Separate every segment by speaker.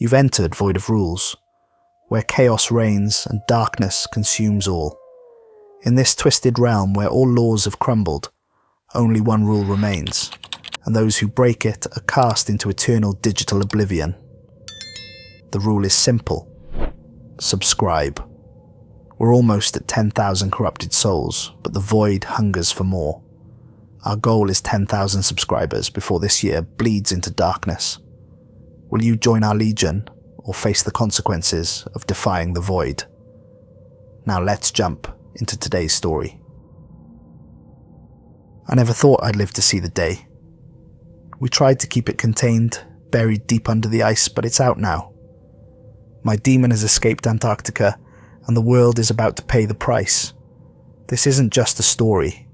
Speaker 1: You've entered Void of Rules, where chaos reigns and darkness consumes all. In this twisted realm where all laws have crumbled, only one rule remains, and those who break it are cast into eternal digital oblivion. The rule is simple. Subscribe. We're almost at 10,000 corrupted souls, but the Void hungers for more. Our goal is 10,000 subscribers before this year bleeds into darkness. Will you join our legion, or face the consequences of defying the Void? Now let's jump into today's story. I never thought I'd live to see the day. We tried to keep it contained, buried deep under the ice, but it's out now. My demon has escaped Antarctica, and the world is about to pay the price. This isn't just a story,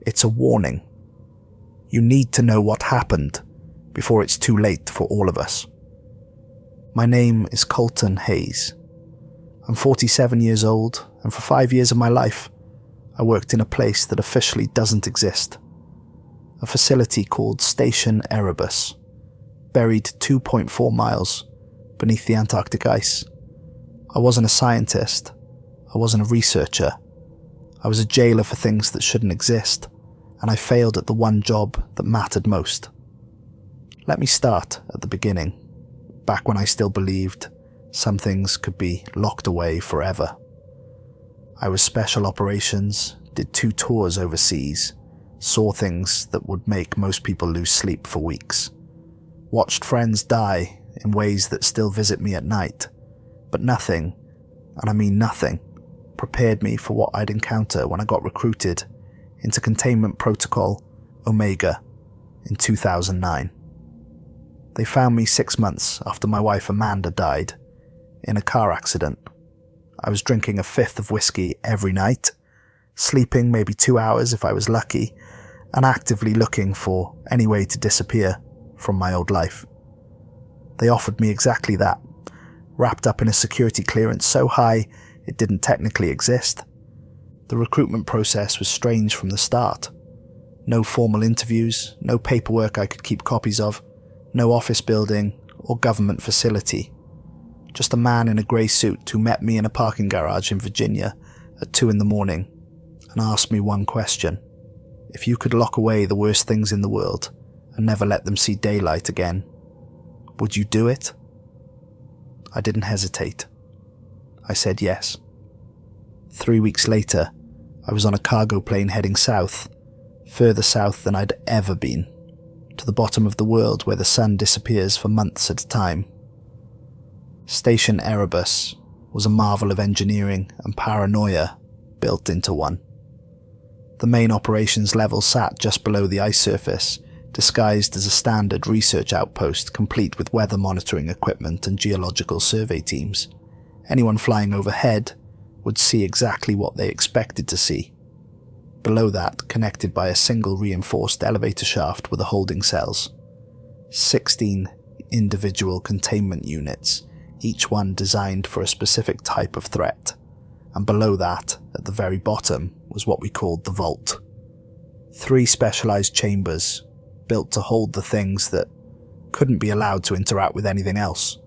Speaker 1: it's a warning. You need to know what happened before it's too late for all of us. My name is Colton Hayes. I'm 47 years old, and for 5 years of my life, I worked in a place that officially doesn't exist. A facility called Station Erebus, buried 2.4 miles beneath the Antarctic ice. I wasn't a scientist. I wasn't a researcher. I was a jailer for things that shouldn't exist, and I failed at the one job that mattered most. Let me start at the beginning, back when I still believed some things could be locked away forever. I was special operations, did 2 tours overseas, saw things that would make most people lose sleep for weeks, watched friends die in ways that still visit me at night, but nothing, and I mean nothing, prepared me for what I'd encounter when I got recruited into Containment Protocol Omega in 2009. They found me 6 months after my wife Amanda died in a car accident. I was drinking a 5th of whiskey every night, sleeping maybe 2 hours if I was lucky, and actively looking for any way to disappear from my old life. They offered me exactly that, wrapped up in a security clearance so high it didn't technically exist. The recruitment process was strange from the start. No formal interviews, no paperwork I could keep copies of, no office building or government facility. Just a man in a grey suit who met me in a parking garage in Virginia at 2 in the morning and asked me one question. If you could lock away the worst things in the world and never let them see daylight again, would you do it? I didn't hesitate. I said yes. 3 weeks later, I was on a cargo plane heading south, further south than I'd ever been, to the bottom of the world where the sun disappears for months at a time. Station Erebus was a marvel of engineering and paranoia built into one. The main operations level sat just below the ice surface, disguised as a standard research outpost complete with weather monitoring equipment and geological survey teams. Anyone flying overhead would see exactly what they expected to see. Below that, connected by a single reinforced elevator shaft were the holding cells. 16 individual containment units, each one designed for a specific type of threat. And below that, at the very bottom, was what we called the vault. 3 specialized chambers, built to hold the things that couldn't be allowed to interact with anything else,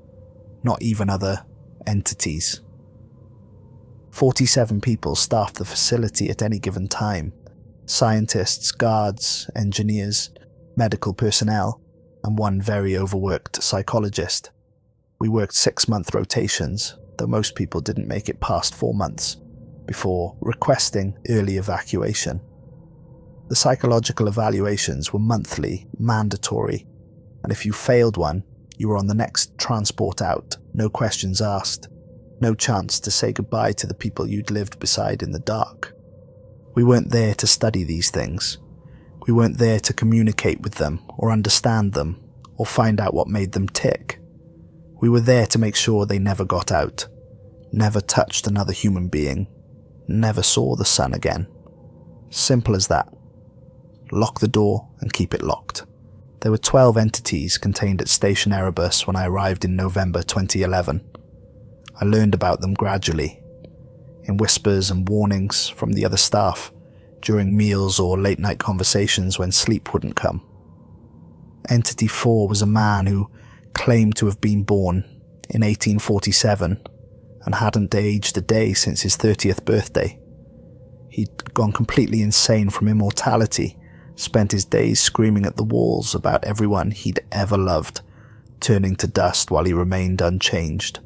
Speaker 1: not even other entities. 47 people staffed the facility at any given time. Scientists, guards, engineers, medical personnel, and one very overworked psychologist. We worked 6-month rotations, though most people didn't make it past 4 months before requesting early evacuation. The psychological evaluations were monthly, mandatory, and if you failed one, you were on the next transport out, no questions asked, no chance to say goodbye to the people you'd lived beside in the dark. We weren't there to study these things. We weren't there to communicate with them or understand them or find out what made them tick. We were there to make sure they never got out, never touched another human being, never saw the sun again. Simple as that. Lock the door and keep it locked. There were 12 entities contained at Station Erebus when I arrived in November 2011. I learned about them gradually, in whispers and warnings from the other staff, during meals or late-night conversations when sleep wouldn't come. Entity 4 was a man who claimed to have been born in 1847 and hadn't aged a day since his 30th birthday. He'd gone completely insane from immortality, spent his days screaming at the walls about everyone he'd ever loved, turning to dust while he remained unchanged.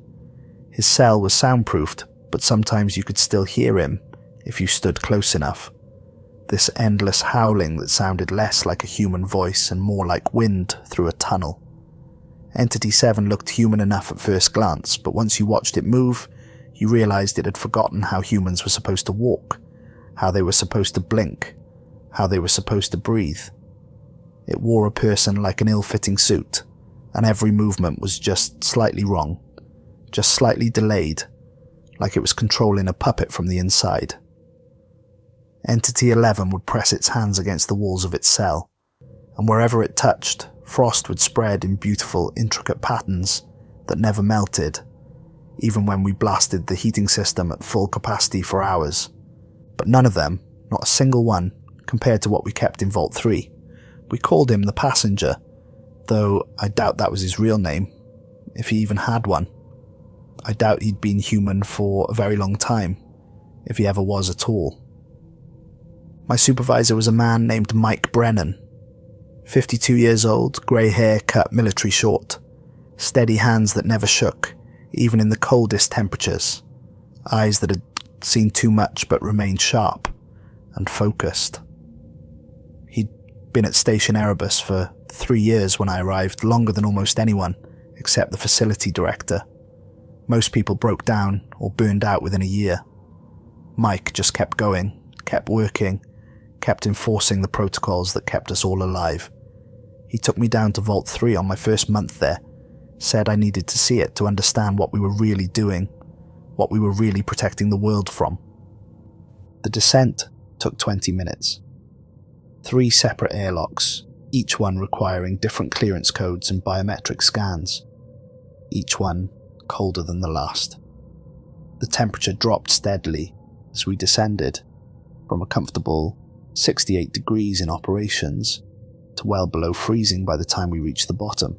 Speaker 1: His cell was soundproofed, but sometimes you could still hear him if you stood close enough. This endless howling that sounded less like a human voice and more like wind through a tunnel. Entity 7 looked human enough at first glance, but once you watched it move, you realized it had forgotten how humans were supposed to walk, how they were supposed to blink, how they were supposed to breathe. It wore a person like an ill-fitting suit, and every movement was just slightly wrong, just slightly delayed, like it was controlling a puppet from the inside. Entity 11 would press its hands against the walls of its cell, and wherever it touched, frost would spread in beautiful, intricate patterns that never melted, even when we blasted the heating system at full capacity for hours. But none of them, not a single one, compared to what we kept in Vault 3. We called him the Passenger, though I doubt that was his real name, if he even had one. I doubt he'd been human for a very long time, if he ever was at all. My supervisor was a man named Mike Brennan. 52 years old, grey hair cut military short, steady hands that never shook, even in the coldest temperatures, eyes that had seen too much but remained sharp and focused. He'd been at Station Erebus for 3 years when I arrived, longer than almost anyone, except the facility director. Most people broke down or burned out within a year. Mike just kept going, kept working, kept enforcing the protocols that kept us all alive. He took me down to Vault 3 on my first month there, said I needed to see it to understand what we were really doing, what we were really protecting the world from. The descent took 20 minutes. 3 separate airlocks, each one requiring different clearance codes and biometric scans, each one colder than the last. The temperature dropped steadily as we descended, from a comfortable 68 degrees in operations to well below freezing by the time we reached the bottom.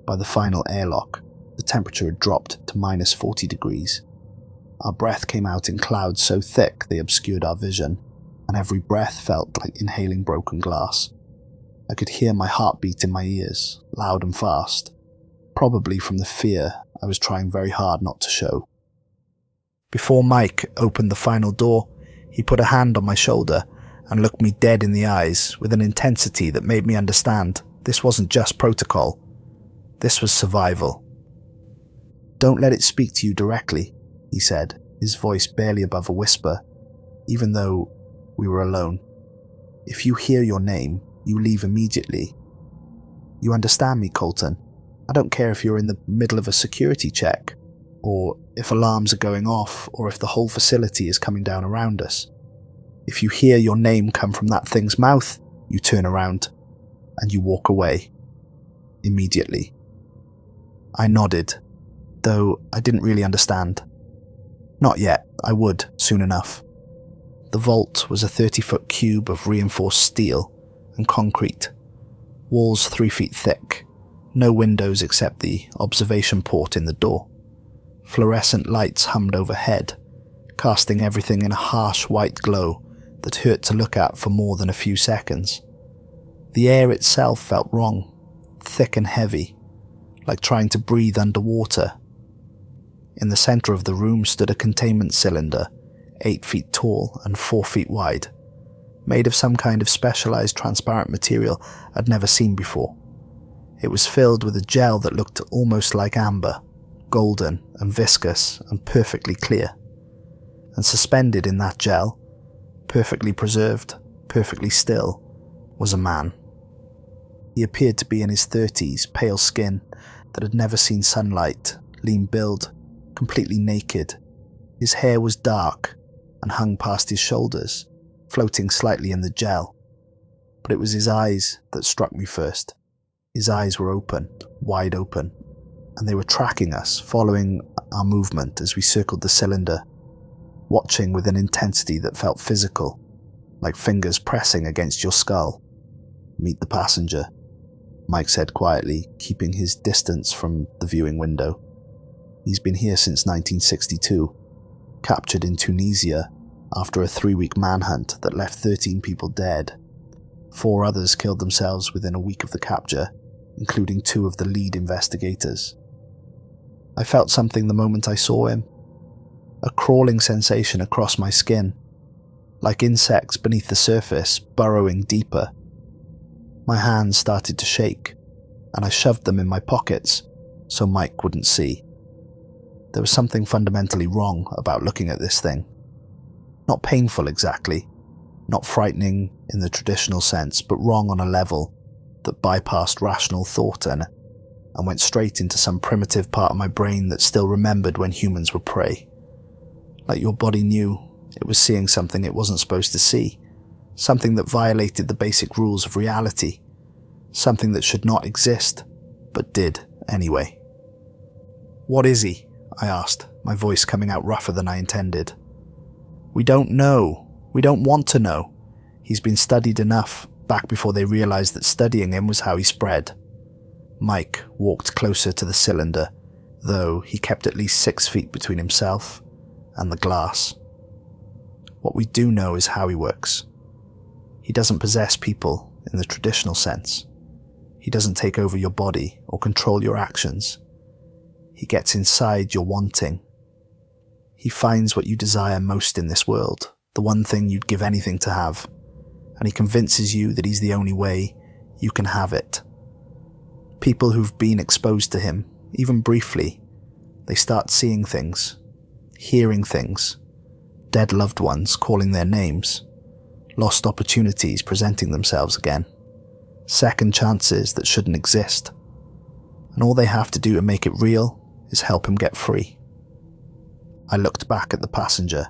Speaker 1: By the final airlock, the temperature had dropped to minus 40 degrees. Our breath came out in clouds so thick they obscured our vision, and every breath felt like inhaling broken glass. I could hear my heartbeat in my ears, loud and fast, probably from the fear I was trying very hard not to show. Before Mike opened the final door, he put a hand on my shoulder and looked me dead in the eyes with an intensity that made me understand this wasn't just protocol. This was survival. "Don't let it speak to you directly," he said, his voice barely above a whisper, even though we were alone. "If you hear your name, you leave immediately. You understand me, Colton? I don't care if you're in the middle of a security check, or if alarms are going off, or if the whole facility is coming down around us. If you hear your name come from that thing's mouth, you turn around, and you walk away. Immediately." I nodded, though I didn't really understand. Not yet, I would, soon enough. The vault was a 30-foot cube of reinforced steel and concrete, walls 3 feet thick, no windows except the observation port in the door. Fluorescent lights hummed overhead, casting everything in a harsh white glow that hurt to look at for more than a few seconds. The air itself felt wrong, thick and heavy, like trying to breathe underwater. In the center of the room stood a containment cylinder, 8 feet tall and 4 feet wide, made of some kind of specialized transparent material I'd never seen before. It was filled with a gel that looked almost like amber, golden and viscous and perfectly clear. And suspended in that gel, perfectly preserved, perfectly still, was a man. He appeared to be in his 30s, pale skin that had never seen sunlight, lean build, completely naked. His hair was dark and hung past his shoulders, floating slightly in the gel. But it was his eyes that struck me first. His eyes were open, wide open, and they were tracking us, following our movement as we circled the cylinder, watching with an intensity that felt physical, like fingers pressing against your skull. "Meet the passenger," Mike said quietly, keeping his distance from the viewing window. He's been here since 1962, captured in Tunisia after a 3-week manhunt that left 13 people dead. 4 others killed themselves within a week of the capture, including 2 of the lead investigators. I felt something the moment I saw him. A crawling sensation across my skin, like insects beneath the surface, burrowing deeper. My hands started to shake, and I shoved them in my pockets so Mike wouldn't see. There was something fundamentally wrong about looking at this thing. Not painful exactly, not frightening in the traditional sense, but wrong on a level that bypassed rational thought and went straight into some primitive part of my brain that still remembered when humans were prey. Like your body knew it was seeing something it wasn't supposed to see, something that violated the basic rules of reality, something that should not exist, but did anyway. "What is he?" I asked, my voice coming out rougher than I intended. "We don't know. We don't want to know. He's been studied enough, back before they realized that studying him was how he spread." Mike walked closer to the cylinder, though he kept at least 6 feet between himself and the glass. "What we do know is how he works. He doesn't possess people in the traditional sense. He doesn't take over your body or control your actions. He gets inside your wanting. He finds what you desire most in this world, the one thing you'd give anything to have, and he convinces you that he's the only way you can have it. People who've been exposed to him, even briefly, they start seeing things, hearing things, dead loved ones calling their names, lost opportunities presenting themselves again, second chances that shouldn't exist. And all they have to do to make it real is help him get free." I looked back at the passenger.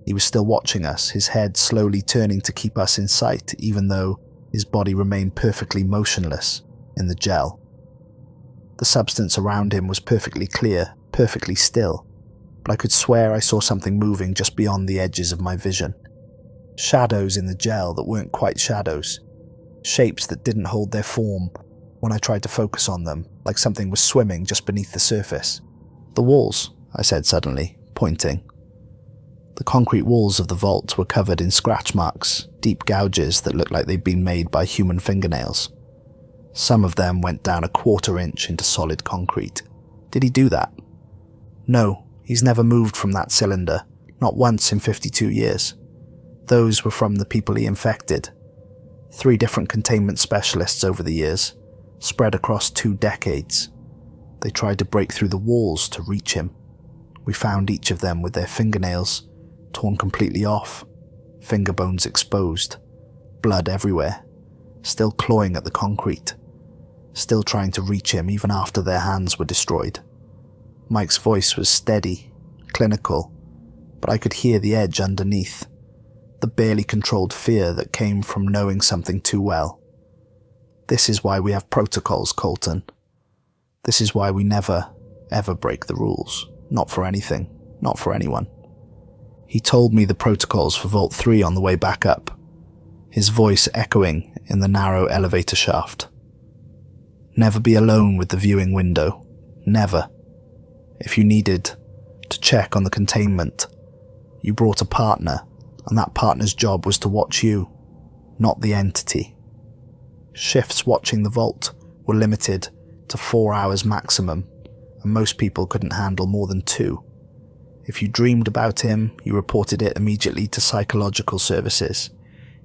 Speaker 1: He was still watching us, his head slowly turning to keep us in sight, even though his body remained perfectly motionless in the gel. The substance around him was perfectly clear, perfectly still, but I could swear I saw something moving just beyond the edges of my vision. Shadows in the gel that weren't quite shadows, shapes that didn't hold their form when I tried to focus on them, like something was swimming just beneath the surface. "The walls," I said suddenly, pointing. The concrete walls of the vault were covered in scratch marks, deep gouges that looked like they'd been made by human fingernails. Some of them went down a 1/4 inch into solid concrete. Did he do that? No, he's never moved from that cylinder, not once in 52 years. Those were from the people he infected. 3 different containment specialists over the years, spread across 2 decades. They tried to break through the walls to reach him. We found each of them with their fingernails torn completely off, finger bones exposed, blood everywhere, still clawing at the concrete, still trying to reach him even after their hands were destroyed. Mike's voice was steady, clinical, but I could hear the edge underneath, the barely controlled fear that came from knowing something too well. "This is why we have protocols, Colton. This is why we never, ever break the rules. Not for anything, not for anyone." He told me the protocols for Vault 3 on the way back up, his voice echoing in the narrow elevator shaft. Never be alone with the viewing window. Never. If you needed to check on the containment, you brought a partner, and that partner's job was to watch you, not the entity. Shifts watching the vault were limited to 4 hours maximum, and most people couldn't handle more than 2. If you dreamed about him, you reported it immediately to psychological services,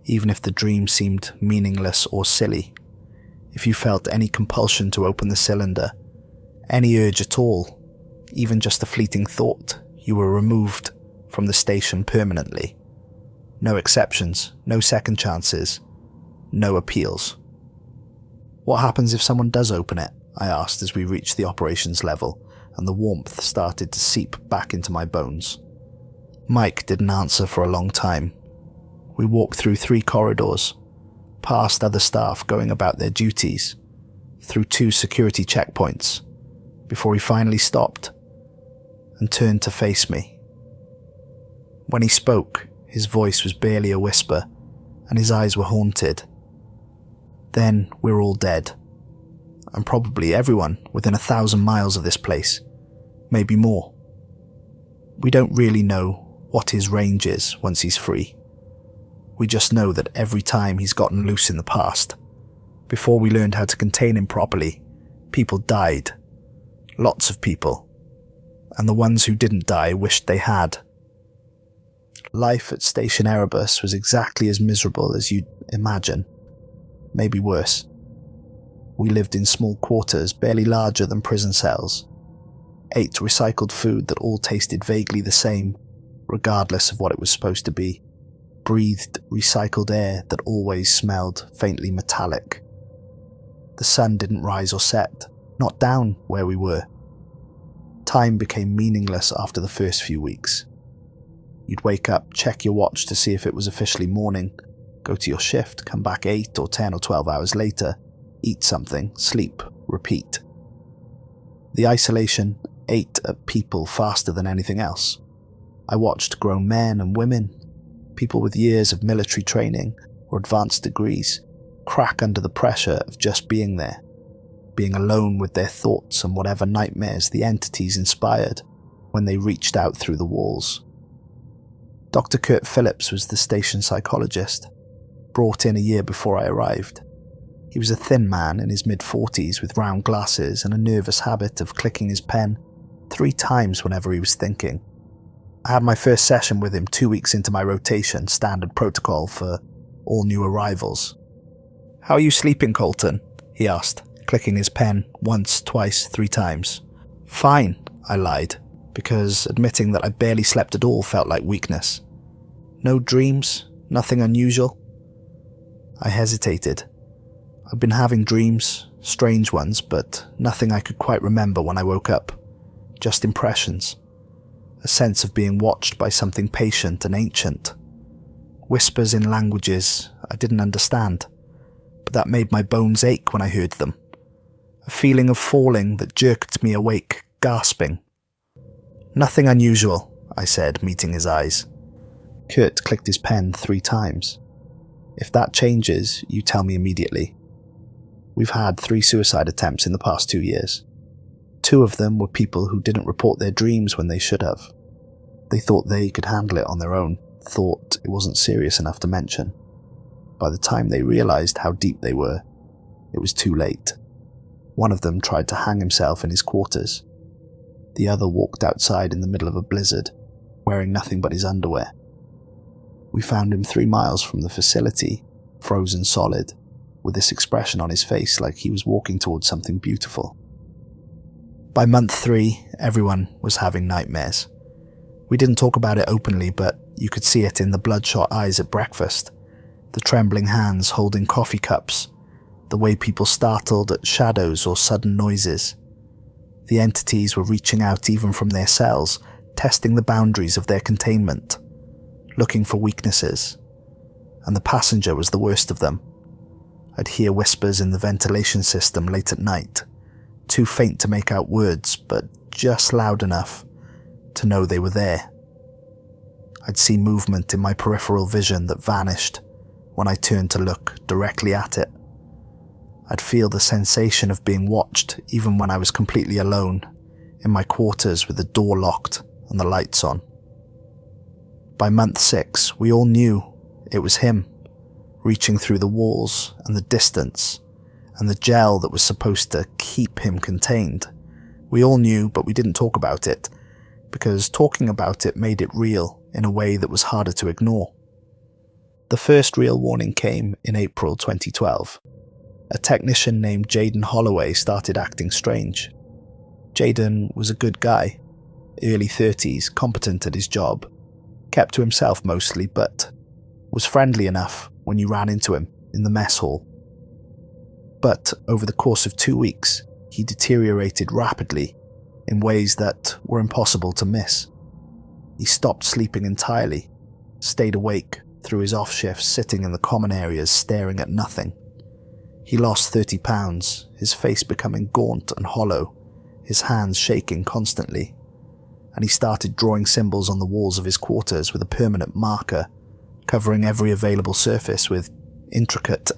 Speaker 1: even if the dream seemed meaningless or silly. If you felt any compulsion to open the cylinder, any urge at all, even just a fleeting thought, you were removed from the station permanently. No exceptions, no second chances, no appeals. "What happens if someone does open it?" I asked as we reached the operations level, and the warmth started to seep back into my bones. Mike didn't answer for a long time. We walked through 3 corridors, past other staff going about their duties, through 2 security checkpoints, before he finally stopped and turned to face me. When he spoke, his voice was barely a whisper, and his eyes were haunted. "Then we're all dead. And probably everyone within 1,000 miles of this place. maybe more. We don't really know what his range is once he's free. We just know that every time he's gotten loose in the past, before we learned how to contain him properly, people died. Lots of people. And the ones who didn't die wished they had. Life at Station Erebus was exactly as miserable as you'd imagine. Maybe worse. We lived in small quarters barely larger than prison cells. Ate recycled food that all tasted vaguely the same, regardless of what it was supposed to be. Breathed recycled air that always smelled faintly metallic. The sun didn't rise or set, not down where we were. Time became meaningless after the first few weeks. You'd wake up, check your watch to see if it was officially morning, go to your shift, come back 8 or 10 or 12 hours later, eat something, sleep, repeat. The isolation ate at people faster than anything else. I watched grown men and women, people with years of military training or advanced degrees, crack under the pressure of just being there, being alone with their thoughts and whatever nightmares the entities inspired when they reached out through the walls. Dr. Kurt Phillips was the station psychologist, brought in a year before I arrived. He was a thin man in his mid-40s with round glasses and a nervous habit of clicking his pen 3 times whenever he was thinking. I had my first session with him 2 weeks into my rotation, standard protocol for all new arrivals. "How are you sleeping, Colton?" he asked, clicking his pen once, twice, 3 times. "Fine," I lied, because admitting that I barely slept at all felt like weakness. "No dreams? Nothing unusual?" I hesitated. I'd been having dreams, strange ones, but nothing I could quite remember when I woke up. Just impressions. A sense of being watched by something patient and ancient. Whispers in languages I didn't understand, but that made my bones ache when I heard them. A feeling of falling that jerked me awake, gasping. "Nothing unusual," I said, meeting his eyes. Kurt clicked his pen 3 times. "If that changes, you tell me immediately. We've had 3 suicide attempts in the past 2 years. 2 of them were people who didn't report their dreams when they should have. They thought they could handle it on their own, thought it wasn't serious enough to mention. By the time they realized how deep they were, it was too late. One of them tried to hang himself in his quarters. The other walked outside in the middle of a blizzard, wearing nothing but his underwear. We found him 3 miles from the facility, frozen solid, with this expression on his face like he was walking towards something beautiful. By month 3, everyone was having nightmares. We didn't talk about it openly, but you could see it in the bloodshot eyes at breakfast, the trembling hands holding coffee cups, the way people startled at shadows or sudden noises. The entities were reaching out even from their cells, testing the boundaries of their containment, looking for weaknesses. And the passenger was the worst of them. I'd hear whispers in the ventilation system late at night, too faint to make out words, but just loud enough to know they were there. I'd see movement in my peripheral vision that vanished when I turned to look directly at it. I'd feel the sensation of being watched even when I was completely alone, in my quarters with the door locked and the lights on. By month 6, we all knew it was him, reaching through the walls and the distance, and the gel that was supposed to keep him contained. We all knew, but we didn't talk about it, because talking about it made it real in a way that was harder to ignore. The first real warning came in April 2012. A technician named Jaden Holloway started acting strange. Jaden was a good guy, early 30s, competent at his job, kept to himself mostly, but was friendly enough when you ran into him in the mess hall. But over the course of 2 weeks, he deteriorated rapidly in ways that were impossible to miss. He stopped sleeping entirely, stayed awake through his off shifts, sitting in the common areas staring at nothing. He lost 30 pounds, his face becoming gaunt and hollow, his hands shaking constantly, and he started drawing symbols on the walls of his quarters with a permanent marker, covering every available surface with intricate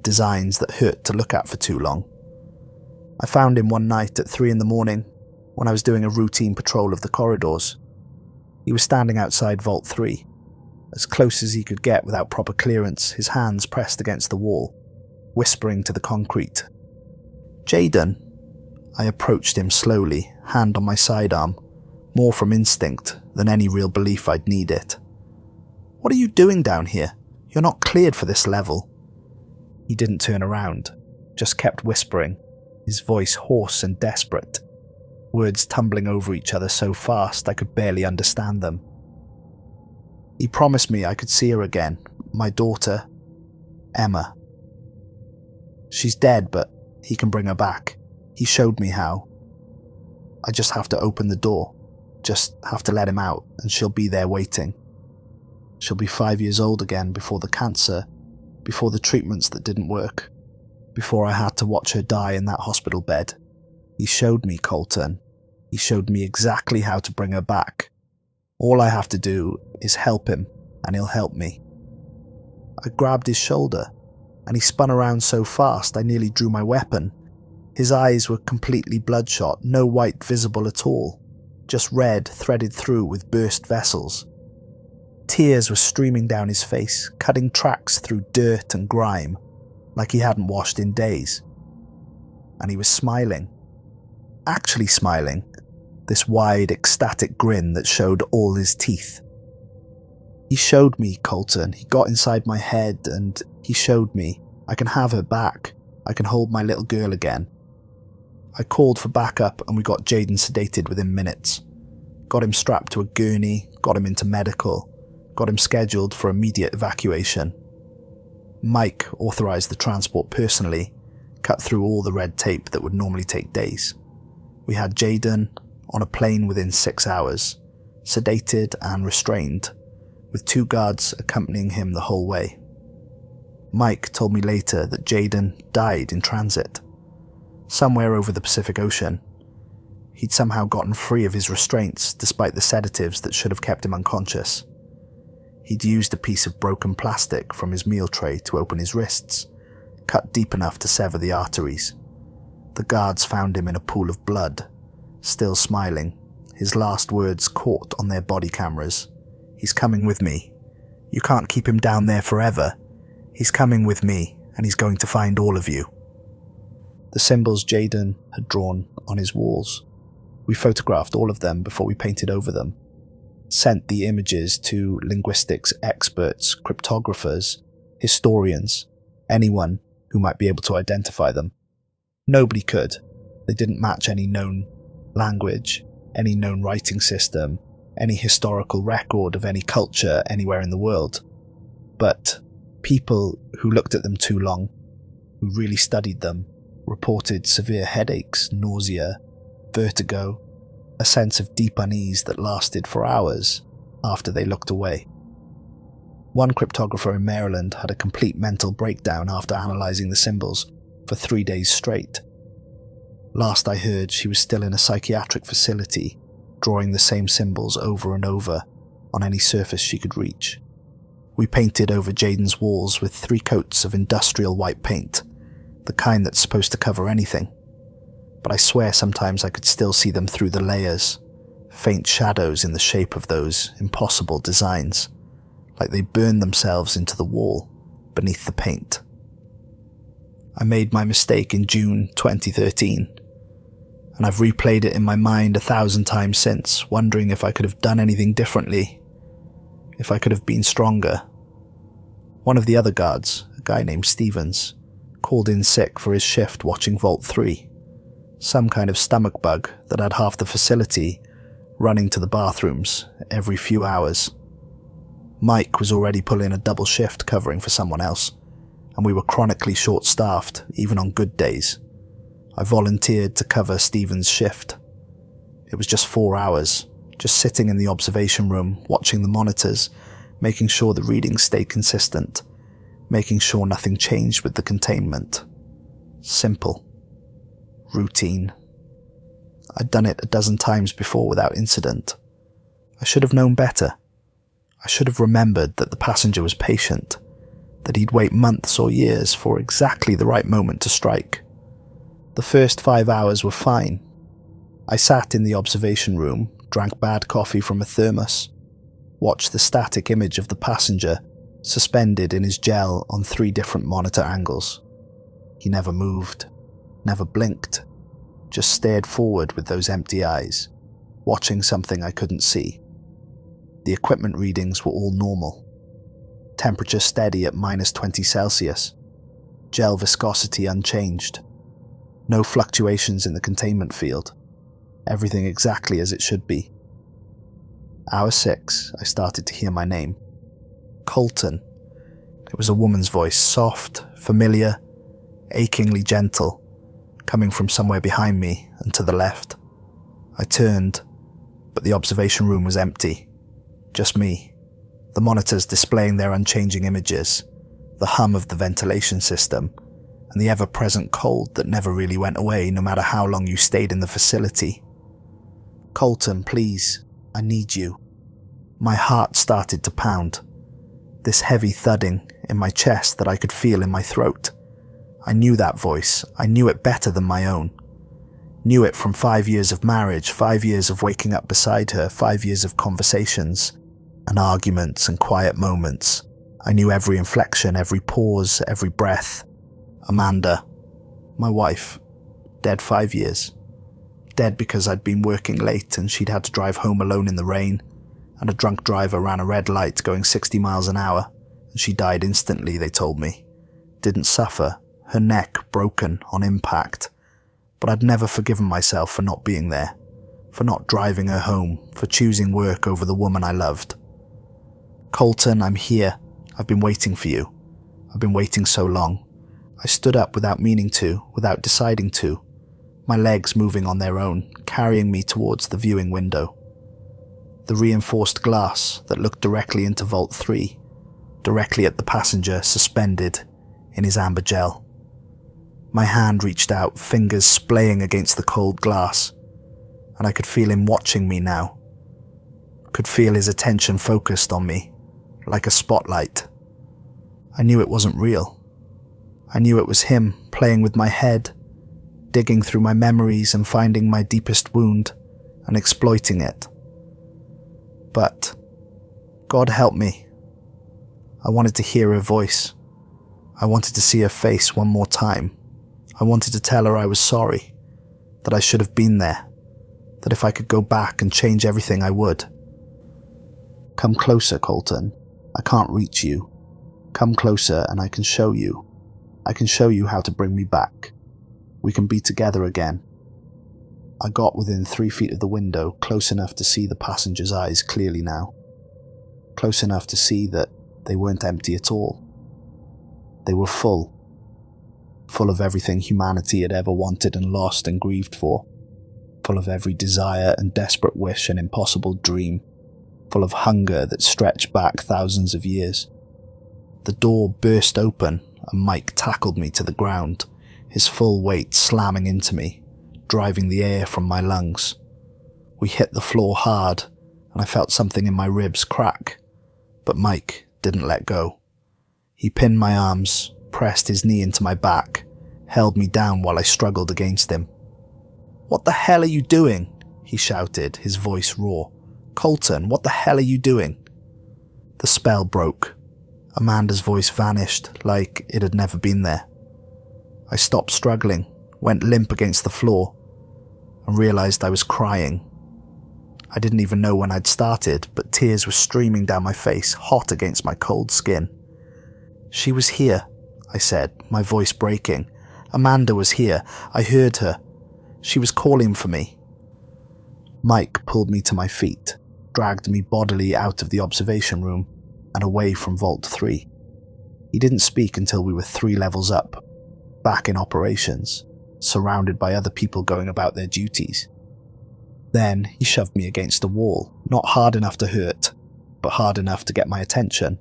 Speaker 1: designs that hurt to look at for too long. I found him one night at 3 in the morning, when I was doing a routine patrol of the corridors. He was standing outside Vault 3, as close as he could get without proper clearance, his hands pressed against the wall, whispering to the concrete. "Jaden." I approached him slowly, hand on my sidearm, more from instinct than any real belief I'd need it. "What are you doing down here? You're not cleared for this level." He didn't turn around, just kept whispering, his voice hoarse and desperate, words tumbling over each other so fast I could barely understand them. He promised me I could see her again, my daughter, Emma. She's dead, but he can bring her back. He showed me how. I just have to open the door, just have to let him out, and she'll be there waiting. She'll be 5 years old again before the cancer, before the treatments that didn't work, before I had to watch her die in that hospital bed. He showed me, Colton. He showed me exactly how to bring her back. All I have to do is help him, and he'll help me. I grabbed his shoulder, and he spun around so fast I nearly drew my weapon. His eyes were completely bloodshot, no white visible at all, just red threaded through with burst vessels. Tears were streaming down his face, cutting tracks through dirt and grime, like he hadn't washed in days. And he was smiling. Actually smiling, this wide, ecstatic grin that showed all his teeth. He showed me, Colton. He got inside my head and he showed me I can have her back. I can hold my little girl again. I called for backup and we got Jaden sedated within minutes. Got him strapped to a gurney, got him into medical, got him scheduled for immediate evacuation. Mike authorized the transport personally, cut through all the red tape that would normally take days. We had Jaden on a plane within 6 hours, sedated and restrained, with 2 guards accompanying him the whole way. Mike told me later that Jaden died in transit, somewhere over the Pacific Ocean. He'd somehow gotten free of his restraints despite the sedatives that should have kept him unconscious. He'd used a piece of broken plastic from his meal tray to open his wrists, cut deep enough to sever the arteries. The guards found him in a pool of blood, still smiling, his last words caught on their body cameras. "He's coming with me. You can't keep him down there forever. He's coming with me, and he's going to find all of you." The symbols Jaden had drawn on his walls. We photographed all of them before we painted over them. Sent the images to linguistics experts, cryptographers, historians, anyone who might be able to identify them. Nobody could. They didn't match any known language, any known writing system, any historical record of any culture anywhere in the world. But people who looked at them too long, who really studied them, reported severe headaches, nausea, vertigo, a sense of deep unease that lasted for hours after they looked away. One cryptographer in Maryland had a complete mental breakdown after analysing the symbols for 3 days straight. Last I heard, she was still in a psychiatric facility, drawing the same symbols over and over on any surface she could reach. We painted over Jaden's walls with 3 coats of industrial white paint, the kind that's supposed to cover anything. But I swear sometimes I could still see them through the layers, faint shadows in the shape of those impossible designs, like they burned themselves into the wall beneath the paint. I made my mistake in June 2013, and I've replayed it in my mind 1,000 times since, wondering if I could have done anything differently, if I could have been stronger. One of the other guards, a guy named Stevens, called in sick for his shift watching Vault 3, some kind of stomach bug that had half the facility running to the bathrooms every few hours. Mike was already pulling a double shift covering for someone else, and we were chronically short-staffed, even on good days. I volunteered to cover Stephen's shift. It was just 4 hours, just sitting in the observation room, watching the monitors, making sure the readings stayed consistent, making sure nothing changed with the containment. Simple. Routine. I'd done it a dozen times before without incident. I should have known better. I should have remembered that the passenger was patient, that he'd wait months or years for exactly the right moment to strike. The first 5 hours were fine. I sat in the observation room, drank bad coffee from a thermos, watched the static image of the passenger suspended in his gel on 3 different monitor angles. He never moved, never blinked, just stared forward with those empty eyes, watching something I couldn't see. The equipment readings were all normal. Temperature steady at -20 Celsius. Gel viscosity unchanged. No fluctuations in the containment field. Everything exactly as it should be. Hour 6, I started to hear my name. Colton. It was a woman's voice, soft, familiar, achingly gentle, coming from somewhere behind me and to the left. I turned, but the observation room was empty. Just me. The monitors displaying their unchanging images, the hum of the ventilation system, and the ever-present cold that never really went away no matter how long you stayed in the facility. Colton, please, I need you. My heart started to pound. This heavy thudding in my chest that I could feel in my throat. I knew that voice. I knew it better than my own. Knew it from 5 years of marriage, 5 years of waking up beside her, 5 years of conversations and arguments and quiet moments. I knew every inflection, every pause, every breath. Amanda, my wife, dead 5 years. Dead because I'd been working late and she'd had to drive home alone in the rain, and a drunk driver ran a red light going 60 miles an hour, and she died instantly, they told me. Didn't suffer, her neck broken on impact, but I'd never forgiven myself for not being there, for not driving her home, for choosing work over the woman I loved. Colton, I'm here. I've been waiting for you. I've been waiting so long. I stood up without meaning to, without deciding to, my legs moving on their own, carrying me towards the viewing window. The reinforced glass that looked directly into Vault 3, directly at the passenger suspended in his amber gel. My hand reached out, fingers splaying against the cold glass, and I could feel him watching me now. Could feel his attention focused on me, like a spotlight. I knew it wasn't real. I knew it was him playing with my head, digging through my memories and finding my deepest wound and exploiting it. But, God help me. I wanted to hear her voice. I wanted to see her face one more time. I wanted to tell her I was sorry, that I should have been there, that if I could go back and change everything I would. Come closer, Colton. I can't reach you. Come closer and I can show you. I can show you how to bring me back. We can be together again. I got within 3 feet of the window, close enough to see the passenger's eyes clearly now. Close enough to see that they weren't empty at all. They were full. Full of everything humanity had ever wanted and lost and grieved for. Full of every desire and desperate wish and impossible dream. Full of hunger that stretched back thousands of years. The door burst open and Mike tackled me to the ground, his full weight slamming into me, driving the air from my lungs. We hit the floor hard, and I felt something in my ribs crack, but Mike didn't let go. He pinned my arms, pressed his knee into my back, held me down while I struggled against him. "What the hell are you doing?" he shouted, his voice raw. "Colton, what the hell are you doing?" The spell broke. Amanda's voice vanished like it had never been there. I stopped struggling, went limp against the floor, and realized I was crying. I didn't even know when I'd started, but tears were streaming down my face, hot against my cold skin. "She was here," I said, my voice breaking. "Amanda was here. I heard her. She was calling for me." Mike pulled me to my feet, dragged me bodily out of the observation room and away from Vault 3. He didn't speak until we were 3 levels up, back in operations, surrounded by other people going about their duties. Then he shoved me against a wall, not hard enough to hurt, but hard enough to get my attention,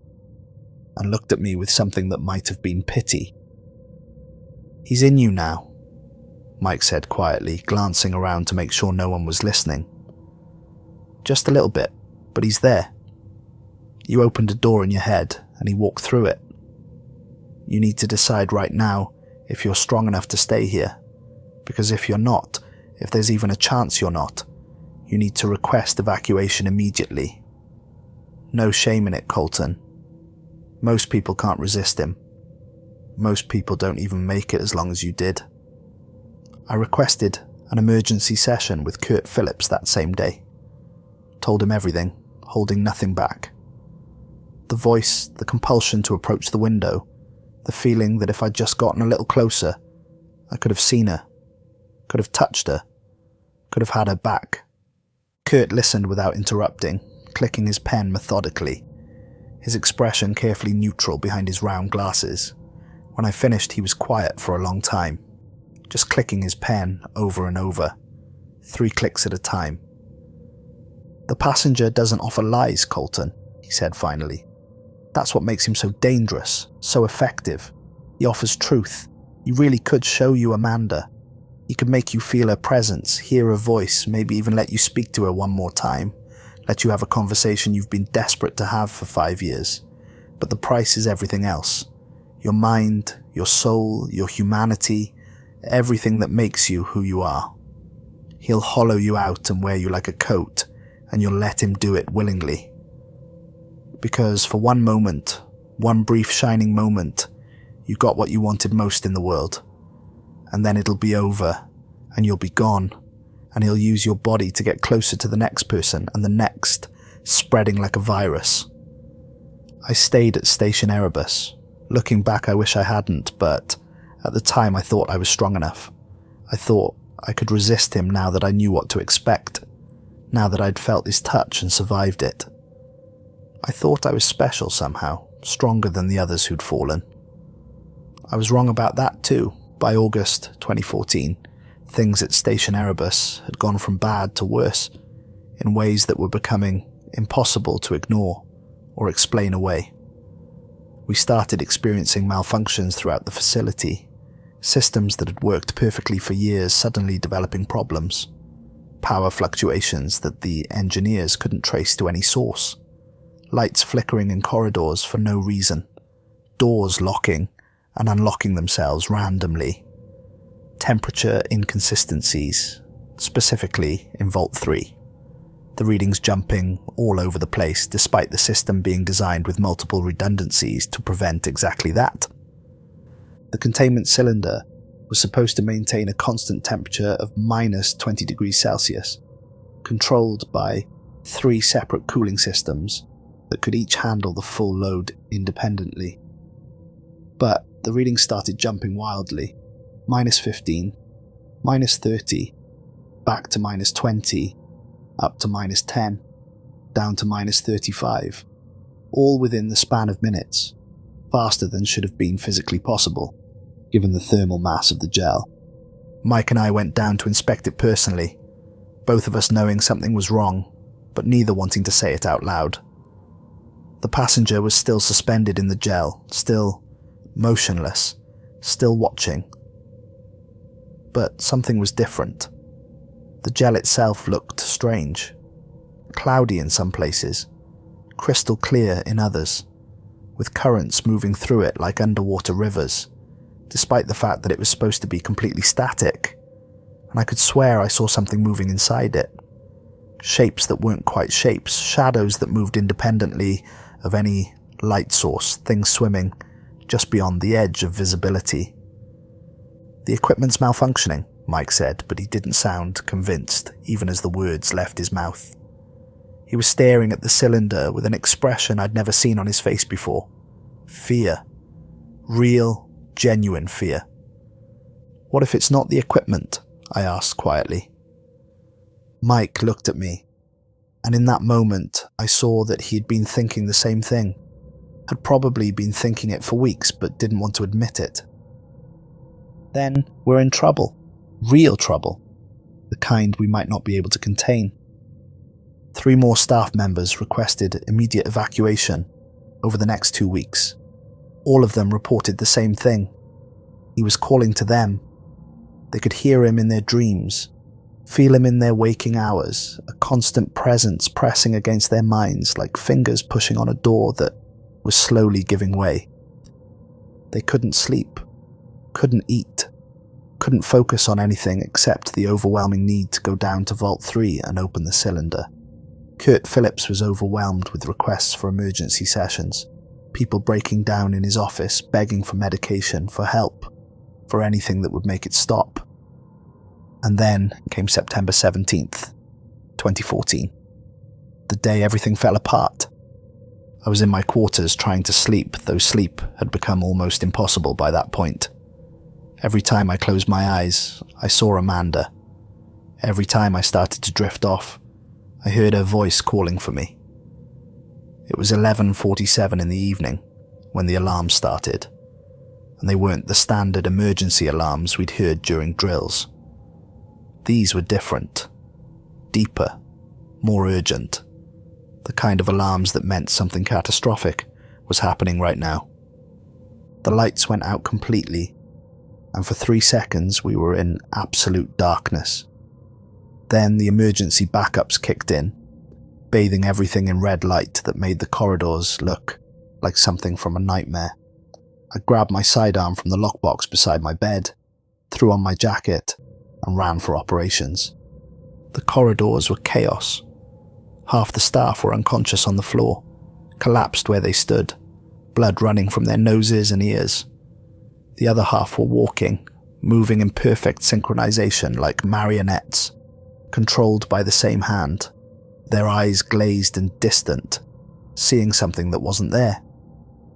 Speaker 1: and looked at me with something that might have been pity. "He's in you now," Mike said quietly, glancing around to make sure no one was listening. "Just a little bit, but he's there. You opened a door in your head, and he walked through it. You need to decide right now if you're strong enough to stay here, because if you're not, If there's even a chance you're not, you need to request evacuation immediately. No shame in it, Colton. Most people can't resist him. Most people don't even make it as long as you did. I requested an emergency session with Kurt Phillips that same day. Told him everything, holding nothing back. The voice, the compulsion to approach the window, the feeling that if I'd just gotten a little closer, I could have seen her, could have touched her, could have had her back. Kurt listened without interrupting, clicking his pen methodically, his expression carefully neutral behind his round glasses. When I finished, he was quiet for a long time, just clicking his pen over and over, 3 clicks at a time. "The passenger doesn't offer lies, Colton," he said finally. "That's what makes him so dangerous, so effective. He offers truth. He really could show you Amanda. He could make you feel her presence, hear her voice, maybe even let you speak to her one more time, let you have a conversation you've been desperate to have for 5 years. But the price is everything else. Your mind, your soul, your humanity, everything that makes you who you are. He'll hollow you out and wear you like a coat, and you'll let him do it willingly. Because for one moment, one brief shining moment, you got what you wanted most in the world. And then it'll be over, and you'll be gone, and he'll use your body to get closer to the next person and the next, spreading like a virus." I stayed at Station Erebus. Looking back, I wish I hadn't, but at the time I thought I was strong enough. I thought I could resist him now that I knew what to expect, now that I'd felt his touch and survived it. I thought I was special somehow, stronger than the others who'd fallen. I was wrong about that too. By August 2014, things at Station Erebus had gone from bad to worse, in ways that were becoming impossible to ignore or explain away. We started experiencing malfunctions throughout the facility, systems that had worked perfectly for years suddenly developing problems, power fluctuations that the engineers couldn't trace to any source, lights flickering in corridors for no reason, doors locking and unlocking themselves randomly, temperature inconsistencies, specifically in Vault 3. The readings jumping all over the place despite the system being designed with multiple redundancies to prevent exactly that. The containment cylinder was supposed to maintain a constant temperature of minus 20 degrees Celsius, controlled by 3 separate cooling systems that could each handle the full load independently. But the readings started jumping wildly, minus 15, minus 30, back to minus 20, up to minus 10, down to minus 35, all within the span of minutes, faster than should have been physically possible, given the thermal mass of the gel. Mike and I went down to inspect it personally, both of us knowing something was wrong, but neither wanting to say it out loud. The passenger was still suspended in the gel, still motionless, still watching. But something was different. The gel itself looked strange, cloudy in some places, crystal clear in others, with currents moving through it like underwater rivers, despite the fact that it was supposed to be completely static, and I could swear I saw something moving inside it. Shapes that weren't quite shapes, shadows that moved independently of any light source, things swimming just beyond the edge of visibility. "The equipment's malfunctioning," Mike said, but he didn't sound convinced, even as the words left his mouth. He was staring at the cylinder with an expression I'd never seen on his face before. Fear. Real, genuine fear. "What if it's not the equipment?" I asked quietly. Mike looked at me, and in that moment I saw that he'd been thinking the same thing, had probably been thinking it for weeks but didn't want to admit it. "Then we're in trouble. Real trouble. The kind we might not be able to contain." 3 more staff members requested immediate evacuation over the next 2 weeks. All of them reported the same thing. He was calling to them. They could hear him in their dreams, feel him in their waking hours, a constant presence pressing against their minds like fingers pushing on a door that was slowly giving way. They couldn't sleep, couldn't eat, Couldn't focus on anything except the overwhelming need to go down to Vault 3 and open the cylinder. Kurt Phillips was overwhelmed with requests for emergency sessions, people breaking down in his office begging for medication, for help, for anything that would make it stop. And then came September 17th, 2014. The day everything fell apart. I was in my quarters trying to sleep, though sleep had become almost impossible by that point. Every time I closed my eyes, I saw Amanda. Every time I started to drift off, I heard her voice calling for me. It was 11:47 in the evening when the alarms started, and they weren't the standard emergency alarms we'd heard during drills. These were different, deeper, more urgent, the kind of alarms that meant something catastrophic was happening right now. The lights went out completely, and for 3 seconds we were in absolute darkness. Then the emergency backups kicked in, bathing everything in red light that made the corridors look like something from a nightmare. I grabbed my sidearm from the lockbox beside my bed, threw on my jacket, and ran for operations. The corridors were chaos. Half the staff were unconscious on the floor, collapsed where they stood, blood running from their noses and ears. The other half were walking, moving in perfect synchronization like marionettes, controlled by the same hand, their eyes glazed and distant, seeing something that wasn't there.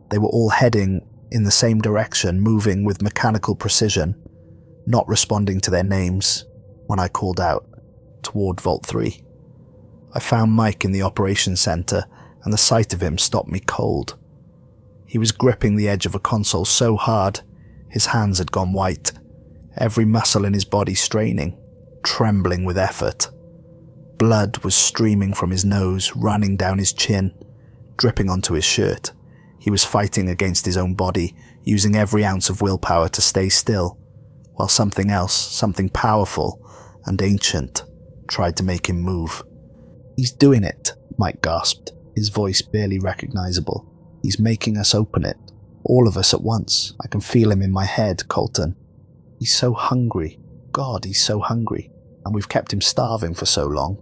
Speaker 1: They were all heading in the same direction, moving with mechanical precision, not responding to their names when I called out, toward Vault 3. I found Mike in the operations center, and the sight of him stopped me cold. He was gripping the edge of a console so hard, his hands had gone white, every muscle in his body straining, trembling with effort. Blood was streaming from his nose, running down his chin, dripping onto his shirt. He was fighting against his own body, using every ounce of willpower to stay still, while something else, something powerful and ancient, tried to make him move. "He's doing it," Mike gasped, his voice barely recognizable. "He's making us open it. All of us at once. I can feel him in my head, Colton. He's so hungry. God, he's so hungry. And we've kept him starving for so long."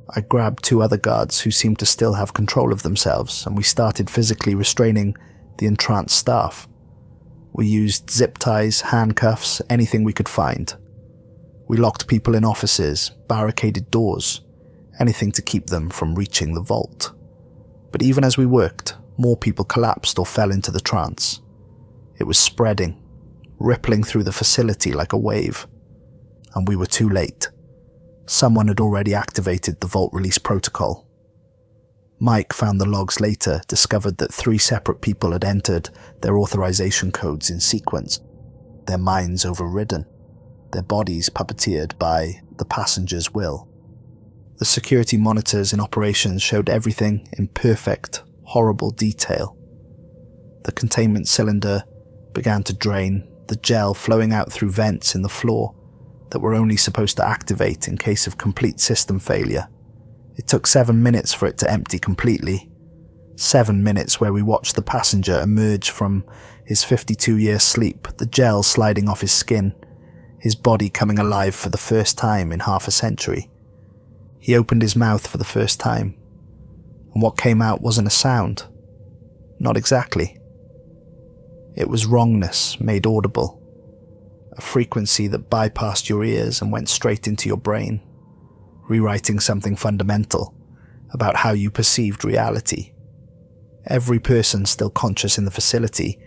Speaker 1: I grabbed 2 other guards who seemed to still have control of themselves, and we started physically restraining the entranced staff. We used zip ties, handcuffs, anything we could find. We locked people in offices, barricaded doors, anything to keep them from reaching the vault. But even as we worked, more people collapsed or fell into the trance. It was spreading, rippling through the facility like a wave. And we were too late. Someone had already activated the vault release protocol. Mike found the logs later, discovered that 3 separate people had entered their authorization codes in sequence, their minds overridden, their bodies puppeteered by the passenger's will. The security monitors in operations showed everything in perfect, horrible detail. The containment cylinder began to drain, the gel flowing out through vents in the floor that were only supposed to activate in case of complete system failure. It took 7 minutes for it to empty completely. 7 minutes where we watched the passenger emerge from his 52-year sleep, the gel sliding off his skin, his body coming alive for the first time in half a century. He opened his mouth for the first time, and what came out wasn't a sound. Not exactly. It was wrongness made audible, a frequency that bypassed your ears and went straight into your brain, rewriting something fundamental about how you perceived reality. Every person still conscious in the facility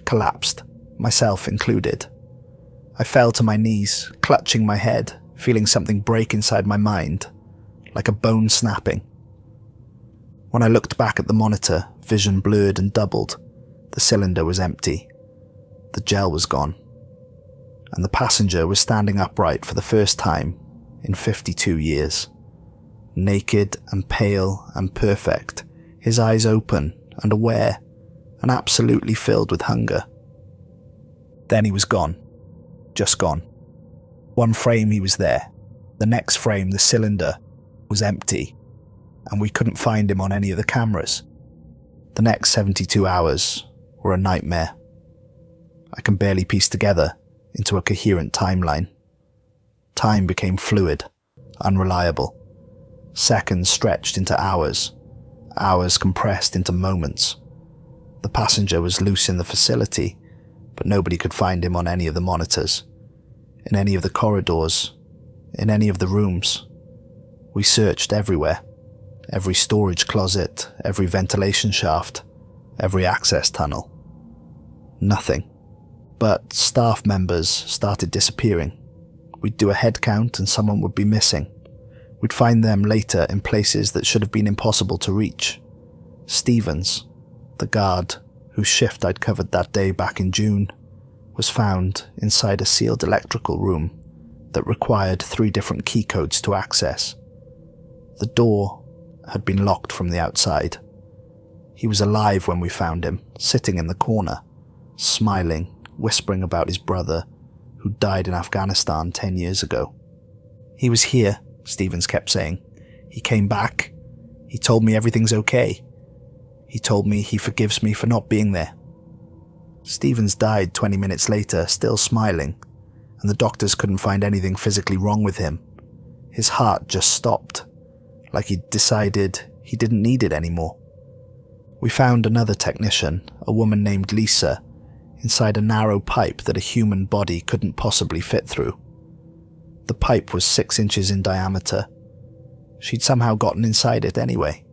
Speaker 1: collapsed, myself included. I fell to my knees, clutching my head, feeling something break inside my mind, like a bone snapping. When I looked back at the monitor, vision blurred and doubled. The cylinder was empty. The gel was gone. And the passenger was standing upright for the first time in 52 years. Naked and pale and perfect, his eyes open and aware, and absolutely filled with hunger. Then he was gone. Just gone. One frame he was there. The next frame, the cylinder, was empty, and we couldn't find him on any of the cameras. The next 72 hours were a nightmare. I can barely piece together into a coherent timeline. Time became fluid, unreliable. Seconds stretched into hours, hours compressed into moments. The passenger was loose in the facility, but nobody could find him on any of the monitors, in any of the corridors, in any of the rooms. We searched everywhere, every storage closet, every ventilation shaft, every access tunnel. Nothing. But staff members started disappearing. We'd do a head count and someone would be missing. We'd find them later in places that should have been impossible to reach. Stevens, the guard whose shift I'd covered that day back in June, was found inside a sealed electrical room that required 3 different key codes to access. The door had been locked from the outside. He was alive when we found him, sitting in the corner, smiling, whispering about his brother, who died in Afghanistan 10 years ago. "He was here," Stevens kept saying. "He came back. He told me everything's okay. He told me he forgives me for not being there." Stevens died 20 minutes later, still smiling, and the doctors couldn't find anything physically wrong with him. His heart just stopped, like he'd decided he didn't need it anymore. We found another technician, a woman named Lisa, inside a narrow pipe that a human body couldn't possibly fit through. The pipe was 6 inches in diameter. She'd somehow gotten inside it anyway,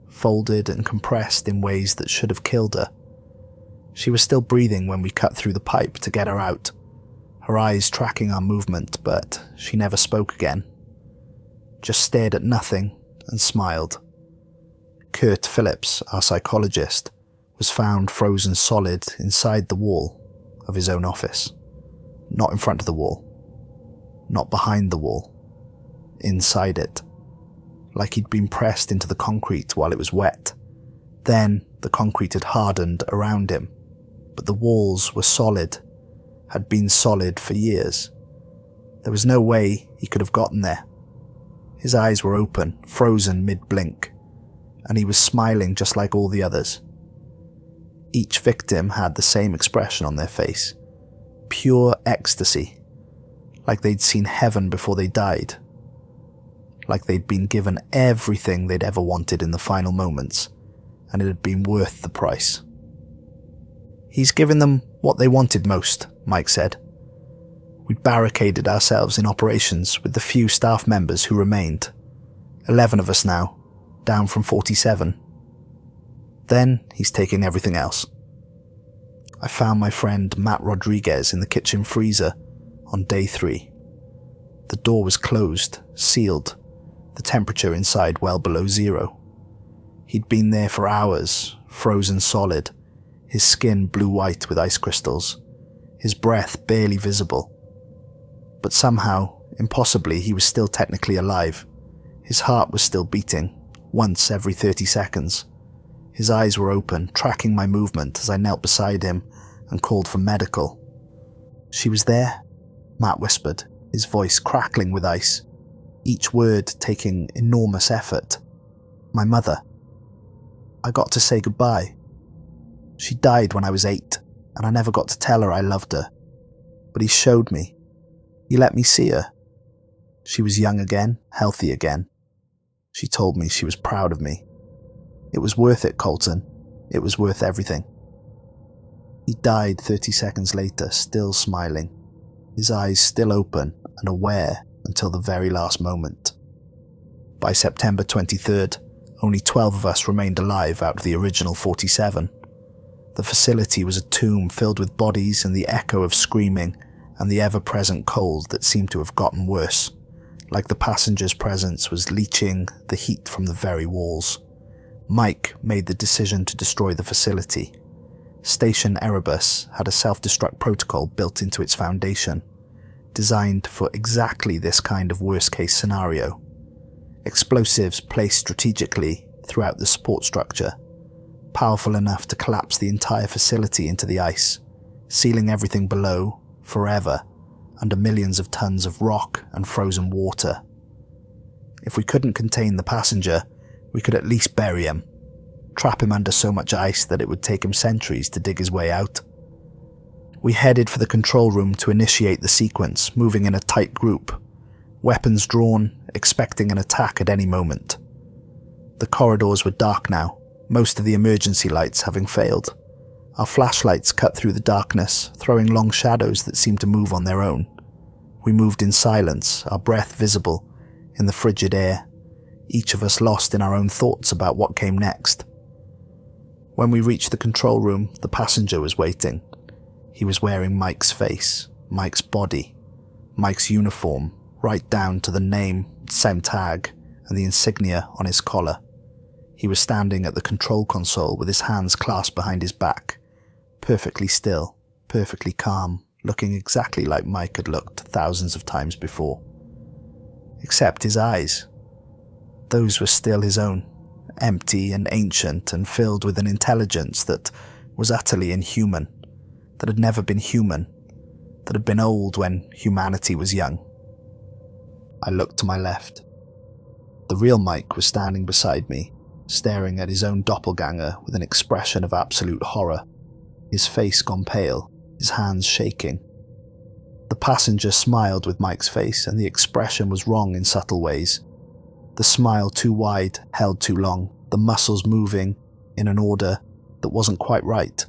Speaker 1: folded and compressed in ways that should have killed her. She was still breathing when we cut through the pipe to get her out, her eyes tracking our movement, but she never spoke again. Just stared at nothing and smiled. Kurt Phillips, our psychologist, was found frozen solid inside the wall of his own office. Not in front of the wall. Not behind the wall. Inside it. Like he'd been pressed into the concrete while it was wet. Then the concrete had hardened around him, but the walls were solid, had been solid for years. There was no way he could have gotten there. His eyes were open, frozen mid-blink, and he was smiling just like all the others. Each victim had the same expression on their face. Pure ecstasy. Like they'd seen heaven before they died. Like they'd been given everything they'd ever wanted in the final moments, and it had been worth the price. "He's given them what they wanted most," Mike said. We'd barricaded ourselves in operations with the few staff members who remained. 11 of us now, down from 47. Then he's taking everything else. I found my friend Matt Rodriguez in the kitchen freezer on day 3. The door was closed, sealed, the temperature inside well below 0. He'd been there for hours, frozen solid, his skin blue-white with ice crystals, his breath barely visible. But somehow, impossibly, he was still technically alive. His heart was still beating, once every 30 seconds. His eyes were open, tracking my movement as I knelt beside him and called for medical. "She was there," Matt whispered, his voice crackling with ice, each word taking enormous effort. "My mother. I got to say goodbye. She died when I was 8, and I never got to tell her I loved her. But he showed me. He let me see her. She was young again, healthy again. She told me she was proud of me. It was worth it, Colton. It was worth everything." He died 30 seconds later, still smiling, his eyes still open and aware until the very last moment. By September 23rd, only 12 of us remained alive out of the original 47. The facility was a tomb filled with bodies and the echo of screaming and the ever-present cold that seemed to have gotten worse, like the passenger's presence was leaching the heat from the very walls. Mike made the decision to destroy the facility. Station Erebus had a self-destruct protocol built into its foundation, designed for exactly this kind of worst-case scenario. Explosives placed strategically throughout the support structure, powerful enough to collapse the entire facility into the ice, sealing everything below forever under millions of tons of rock and frozen water. If we couldn't contain the passenger, we could at least bury him, trap him under so much ice that it would take him centuries to dig his way out. We headed for the control room to initiate the sequence, moving in a tight group, weapons drawn, expecting an attack at any moment. The corridors were dark now, most of the emergency lights having failed. Our flashlights cut through the darkness, throwing long shadows that seemed to move on their own. We moved in silence, our breath visible in the frigid air, each of us lost in our own thoughts about what came next. When we reached the control room, the passenger was waiting. He was wearing Mike's face, Mike's body, Mike's uniform, right down to the name, SEM tag, and the insignia on his collar. He was standing at the control console with his hands clasped behind his back, perfectly still, perfectly calm, looking exactly like Mike had looked thousands of times before. Except his eyes. Those were still his own, empty and ancient and filled with an intelligence that was utterly inhuman, that had never been human, that had been old when humanity was young. I looked to my left. The real Mike was standing beside me, staring at his own doppelganger with an expression of absolute horror, his face gone pale, his hands shaking. The passenger smiled with Mike's face, and the expression was wrong in subtle ways. The smile too wide, held too long, the muscles moving in an order that wasn't quite right.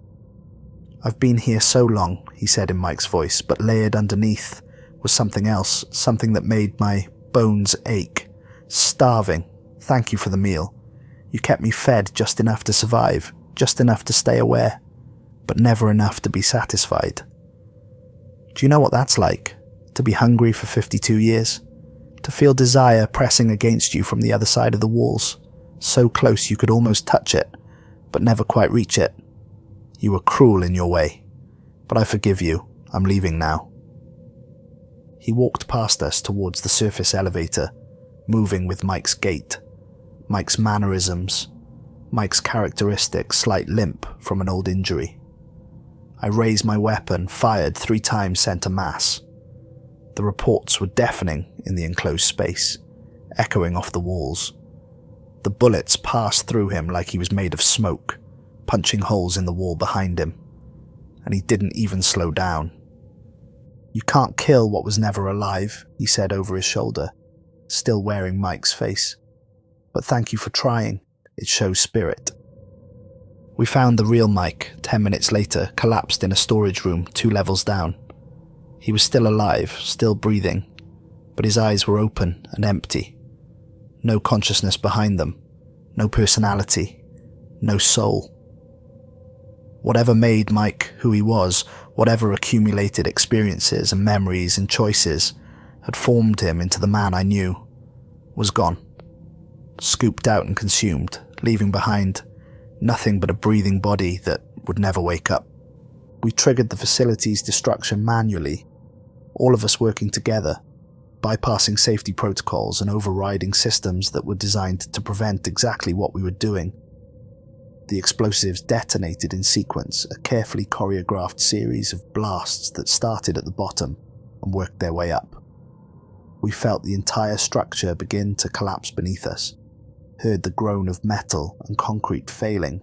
Speaker 1: "I've been here so long," he said in Mike's voice, but layered underneath was something else, something that made my bones ache. "Starving. Thank you for the meal. You kept me fed just enough to survive, just enough to stay aware, but never enough to be satisfied. Do you know what that's like? To be hungry for 52 years? To feel desire pressing against you from the other side of the walls, so close you could almost touch it, but never quite reach it. You were cruel in your way, but I forgive you. I'm leaving now." He walked past us towards the surface elevator, moving with Mike's gait, Mike's mannerisms, Mike's characteristic slight limp from an old injury. I raised my weapon, fired 3 times center mass. The reports were deafening in the enclosed space, echoing off the walls. The bullets passed through him like he was made of smoke, punching holes in the wall behind him. And he didn't even slow down. "You can't kill what was never alive," he said over his shoulder, still wearing Mike's face. "But thank you for trying. It shows spirit." We found the real Mike 10 minutes later, collapsed in a storage room 2 levels down. He was still alive, still breathing, but his eyes were open and empty. No consciousness behind them, no personality, no soul. Whatever made Mike who he was, whatever accumulated experiences and memories and choices had formed him into the man I knew, was gone. Scooped out and consumed, leaving behind nothing but a breathing body that would never wake up. We triggered the facility's destruction manually, all of us working together, bypassing safety protocols and overriding systems that were designed to prevent exactly what we were doing. The explosives detonated in sequence, a carefully choreographed series of blasts that started at the bottom and worked their way up. We felt the entire structure begin to collapse beneath us, heard the groan of metal and concrete failing,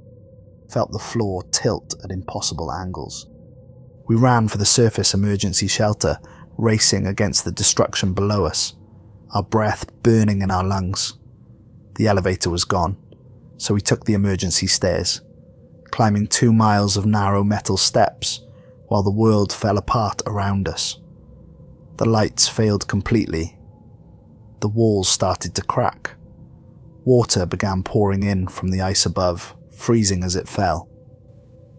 Speaker 1: felt the floor tilt at impossible angles. We ran for the surface emergency shelter, racing against the destruction below us, our breath burning in our lungs. The elevator was gone, so we took the emergency stairs, climbing 2 miles of narrow metal steps while the world fell apart around us. The lights failed completely. The walls started to crack. Water began pouring in from the ice above, freezing as it fell.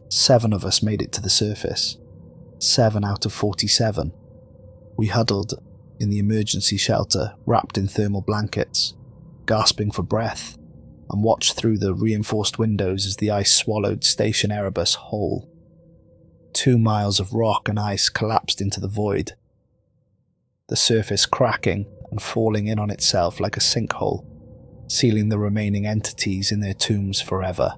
Speaker 1: 7 of us made it to the surface. 7 out of 47. We huddled in the emergency shelter, wrapped in thermal blankets, gasping for breath, and watched through the reinforced windows as the ice swallowed Station Erebus whole. 2 miles of rock and ice collapsed into the void, the surface cracking and falling in on itself like a sinkhole, sealing the remaining entities in their tombs forever.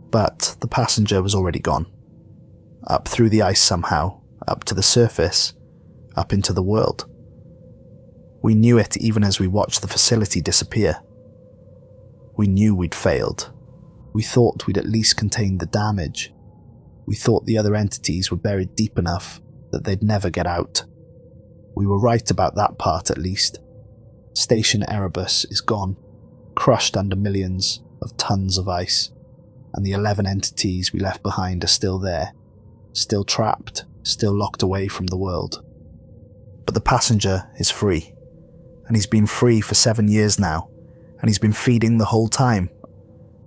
Speaker 1: But the passenger was already gone. Up through the ice somehow, up to the surface, up into the world. We knew it even as we watched the facility disappear. We knew we'd failed. We thought we'd at least contained the damage. We thought the other entities were buried deep enough that they'd never get out. We were right about that part at least. Station Erebus is gone, crushed under millions of tons of ice, and the 11 entities we left behind are still there, still trapped, still locked away from the world. But the passenger is free, and he's been free for 7 years now, and he's been feeding the whole time.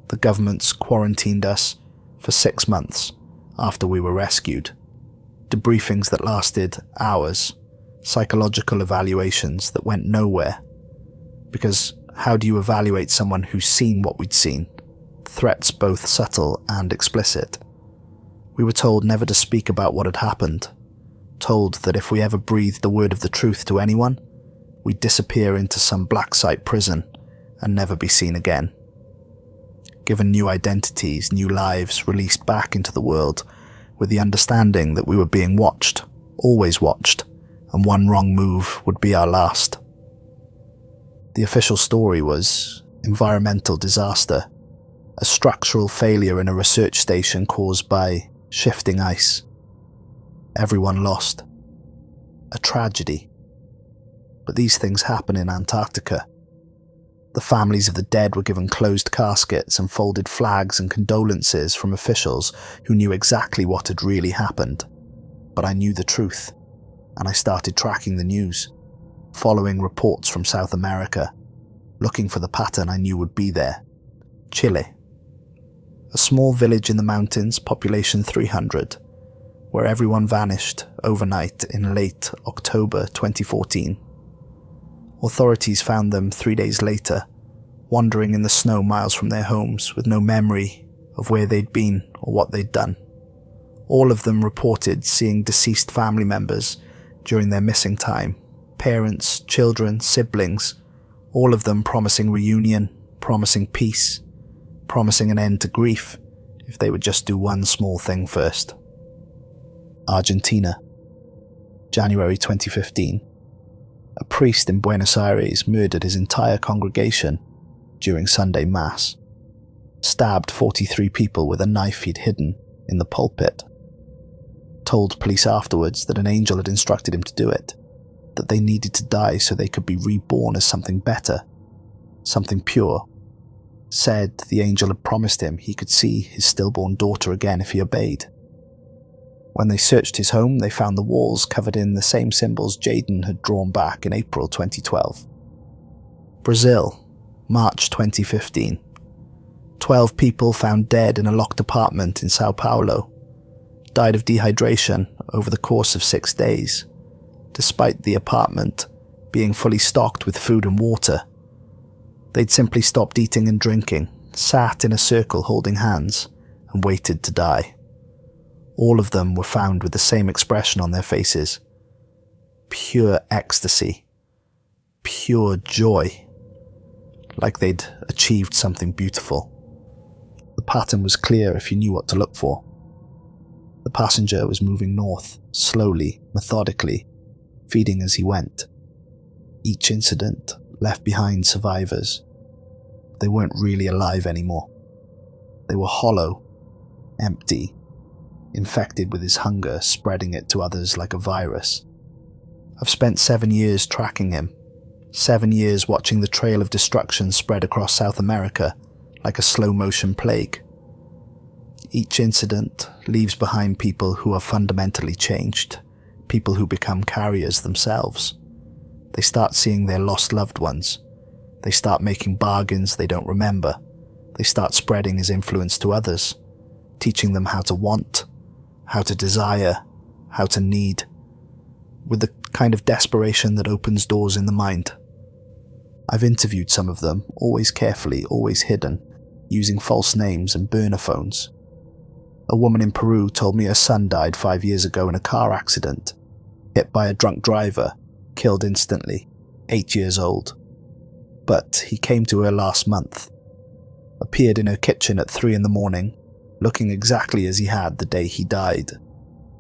Speaker 1: The government's quarantined us for 6 months after we were rescued. Debriefings that lasted hours, psychological evaluations that went nowhere. Because how do you evaluate someone who's seen what we'd seen? Threats both subtle and explicit. We were told never to speak about what had happened, told that if we ever breathed a word of the truth to anyone, we'd disappear into some black site prison and never be seen again. Given new identities, new lives, released back into the world, with the understanding that we were being watched, always watched, and one wrong move would be our last. The official story was environmental disaster, a structural failure in a research station caused by shifting ice. Everyone lost. A tragedy. But these things happen in Antarctica. The families of the dead were given closed caskets and folded flags and condolences from officials who knew exactly what had really happened. But I knew the truth, and I started tracking the news, following reports from South America, looking for the pattern I knew would be there. Chile. A small village in the mountains, population 300, where everyone vanished overnight in late October 2014. Authorities found them 3 days later, wandering in the snow miles from their homes with no memory of where they'd been or what they'd done. All of them reported seeing deceased family members during their missing time. Parents, children, siblings, all of them promising reunion, promising peace, promising an end to grief if they would just do one small thing first. Argentina, January 2015. A priest in Buenos Aires murdered his entire congregation during Sunday Mass, stabbed 43 people with a knife he'd hidden in the pulpit, told police afterwards that an angel had instructed him to do it, that they needed to die so they could be reborn as something better, something pure, said the angel had promised him he could see his stillborn daughter again if he obeyed. When they searched his home, they found the walls covered in the same symbols Jaden had drawn back in April 2012. Brazil, March 2015. 12 people found dead in a locked apartment in Sao Paulo, died of dehydration over the course of 6 days, despite the apartment being fully stocked with food and water. They'd simply stopped eating and drinking, sat in a circle holding hands, and waited to die. All of them were found with the same expression on their faces. Pure ecstasy. Pure joy. Like they'd achieved something beautiful. The pattern was clear if you knew what to look for. The passenger was moving north, slowly, methodically, feeding as he went. Each incident left behind survivors. They weren't really alive anymore. They were hollow, empty, infected with his hunger, spreading it to others like a virus. I've spent 7 years tracking him, 7 years watching the trail of destruction spread across South America like a slow-motion plague. Each incident leaves behind people who are fundamentally changed, people who become carriers themselves. They start seeing their lost loved ones. They start making bargains they don't remember. They start spreading his influence to others, teaching them how to want, how to desire, how to need, with the kind of desperation that opens doors in the mind. I've interviewed some of them, always carefully, always hidden, using false names and burner phones. A woman in Peru told me her son died 5 years ago in a car accident, hit by a drunk driver, killed instantly, 8 years old. But he came to her last month, appeared in her kitchen at 3 a.m, looking exactly as he had the day he died,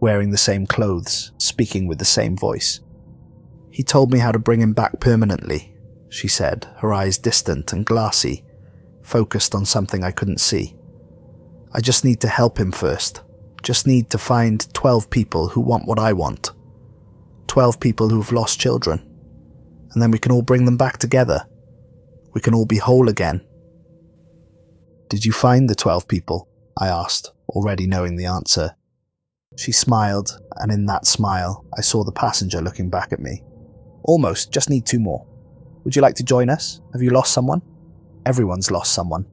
Speaker 1: wearing the same clothes, speaking with the same voice. He told me how to bring him back permanently, she said, her eyes distant and glassy, focused on something I couldn't see. I just need to help him first, Just need to find 12 people who want what I want. 12 people who've lost children. And then we can all bring them back together. We can all be whole again." "Did you find the 12 people?" I asked, already knowing the answer. She smiled, and in that smile, I saw the passenger looking back at me. "Almost, just need 2 more. Would you like to join us? Have you lost someone? Everyone's lost someone."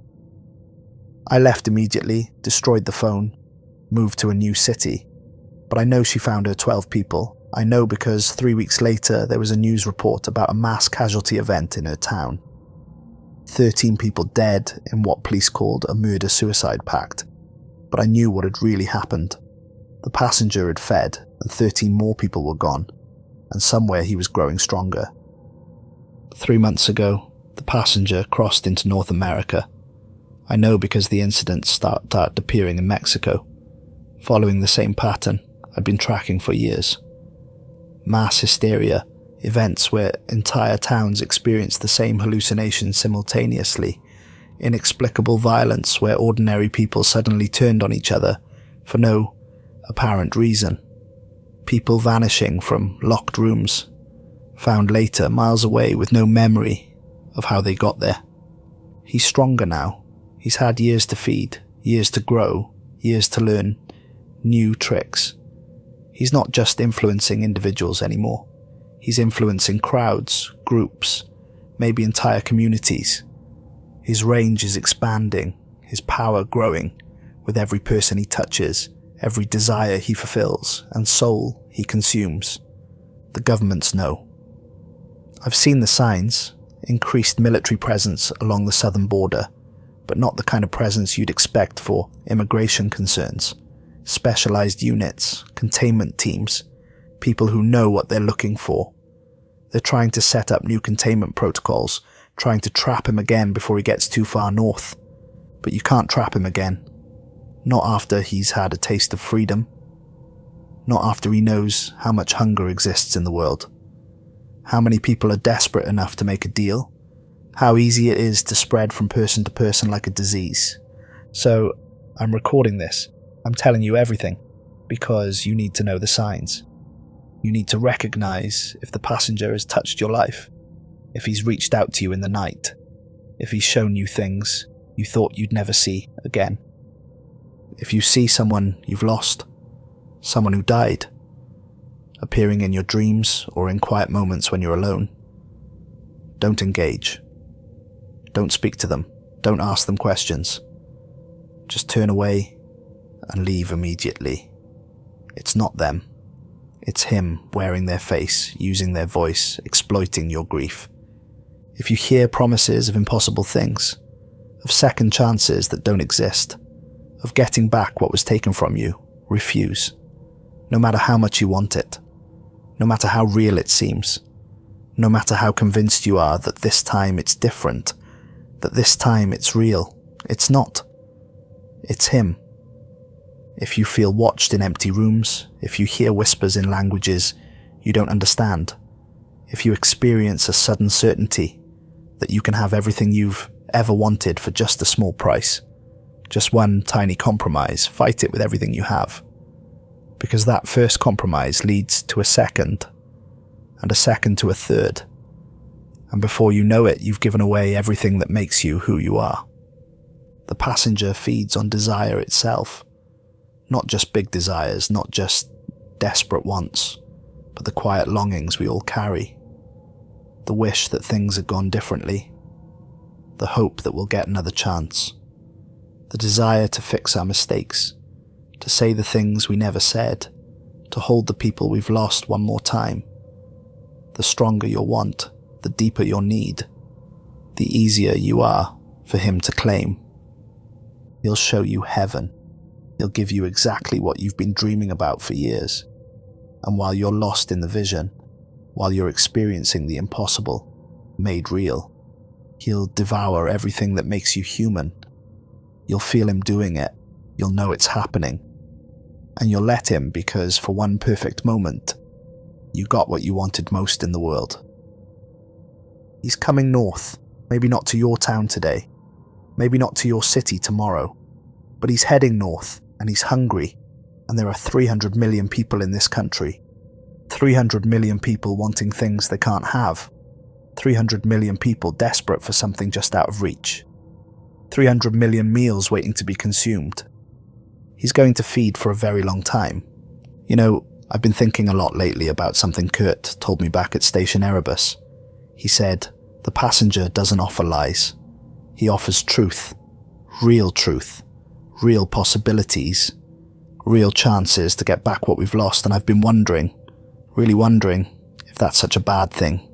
Speaker 1: I left immediately, destroyed the phone, moved to a new city. But I know she found her 12 people. I know because 3 weeks later there was a news report about a mass casualty event in her town. 13 people dead in what police called a murder-suicide pact. But I knew what had really happened. The passenger had fed, and 13 more people were gone, and somewhere he was growing stronger. 3 months ago, the passenger crossed into North America. I know because the incidents started appearing in Mexico, following the same pattern I'd been tracking for years. Mass hysteria, events where entire towns experienced the same hallucinations simultaneously, inexplicable violence where ordinary people suddenly turned on each other for no apparent reason, people vanishing from locked rooms, found later miles away with no memory of how they got there. He's stronger now. He's had years to feed, years to grow, years to learn new tricks. He's not just influencing individuals anymore. He's influencing crowds, groups, maybe entire communities. His range is expanding, his power growing, with every person he touches, every desire he fulfills, and soul he consumes. The governments know. I've seen the signs, increased military presence along the southern border, but not the kind of presence you'd expect for immigration concerns. Specialized units, containment teams, people who know what they're looking for. They're trying to set up new containment protocols, trying to trap him again before he gets too far north. But you can't trap him again. Not after he's had a taste of freedom. Not after he knows how much hunger exists in the world. How many people are desperate enough to make a deal. How easy it is to spread from person to person like a disease. So, I'm recording this. I'm telling you everything, because you need to know the signs. You need to recognize if the passenger has touched your life, if he's reached out to you in the night, if he's shown you things you thought you'd never see again. If you see someone you've lost, someone who died, appearing in your dreams or in quiet moments when you're alone, don't engage. Don't speak to them. Don't ask them questions. Just turn away and leave immediately. It's not them. It's him wearing their face, using their voice, exploiting your grief. If you hear promises of impossible things, of second chances that don't exist, of getting back what was taken from you, refuse. No matter how much you want it. No matter how real it seems. No matter how convinced you are that this time it's different, that this time it's real. It's not. It's him. If you feel watched in empty rooms, if you hear whispers in languages you don't understand, if you experience a sudden certainty that you can have everything you've ever wanted for just a small price, just one tiny compromise, fight it with everything you have. Because that first compromise leads to a second, and a second to a third. And before you know it, you've given away everything that makes you who you are. The passenger feeds on desire itself. Not just big desires, not just desperate wants, but the quiet longings we all carry. The wish that things had gone differently. The hope that we'll get another chance. The desire to fix our mistakes. To say the things we never said. To hold the people we've lost one more time. The stronger your want, the deeper your need, the easier you are for him to claim. He'll show you heaven. He'll give you exactly what you've been dreaming about for years. And while you're lost in the vision, while you're experiencing the impossible, made real, he'll devour everything that makes you human. You'll feel him doing it. You'll know it's happening. And you'll let him because for one perfect moment, you got what you wanted most in the world. He's coming north, maybe not to your town today, maybe not to your city tomorrow, but he's heading north and he's hungry, and there are 300 million people in this country. 300 million people wanting things they can't have. 300 million people desperate for something just out of reach. 300 million meals waiting to be consumed. He's going to feed for a very long time. You know, I've been thinking a lot lately about something Kurt told me back at Station Erebus. He said, the passenger doesn't offer lies. He offers truth. Real possibilities, real chances to get back what we've lost, and I've been wondering, really wondering, if that's such a bad thing.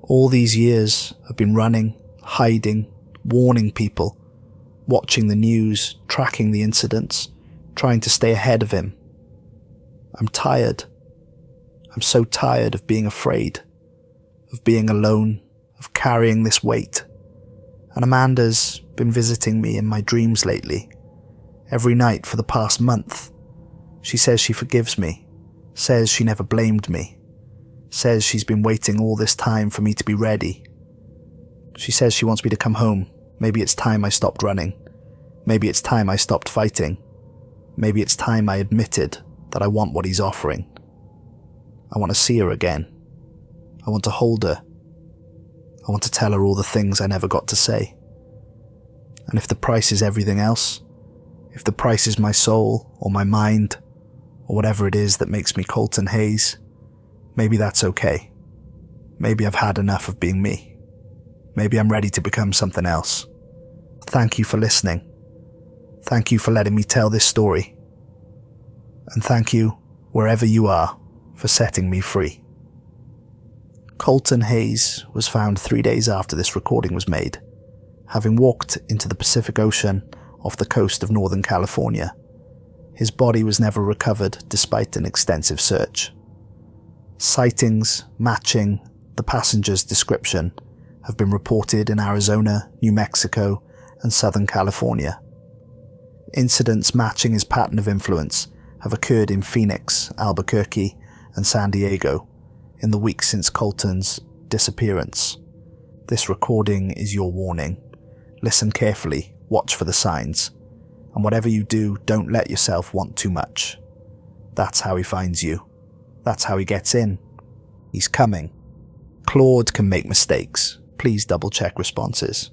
Speaker 1: All these years I've been running, hiding, warning people, watching the news, tracking the incidents, trying to stay ahead of him. I'm tired. I'm so tired of being afraid, of being alone, of carrying this weight. And Amanda's been visiting me in my dreams lately, every night for the past month. She says she forgives me, says she never blamed me, says she's been waiting all this time for me to be ready. She says she wants me to come home. Maybe it's time I stopped running. Maybe it's time I stopped fighting. Maybe it's time I admitted that I want what he's offering. I want to see her again. I want to hold her. I want to tell her all the things I never got to say. And if the price is everything else, if the price is my soul or my mind or whatever it is that makes me Colton Hayes, maybe that's okay. Maybe I've had enough of being me. Maybe I'm ready to become something else. Thank you for listening. Thank you for letting me tell this story. And thank you, wherever you are, for setting me free. Colton Hayes was found 3 days after this recording was made, having walked into the Pacific Ocean off the coast of Northern California. His body was never recovered despite an extensive search. Sightings matching the passenger's description have been reported in Arizona, New Mexico, and Southern California. Incidents matching his pattern of influence have occurred in Phoenix, Albuquerque, and San Diego in the weeks since Colton's disappearance. This recording is your warning. Listen carefully, watch for the signs, and whatever you do, don't let yourself want too much. That's how he finds you. That's how he gets in. He's coming. Claude can make mistakes. Please double check responses.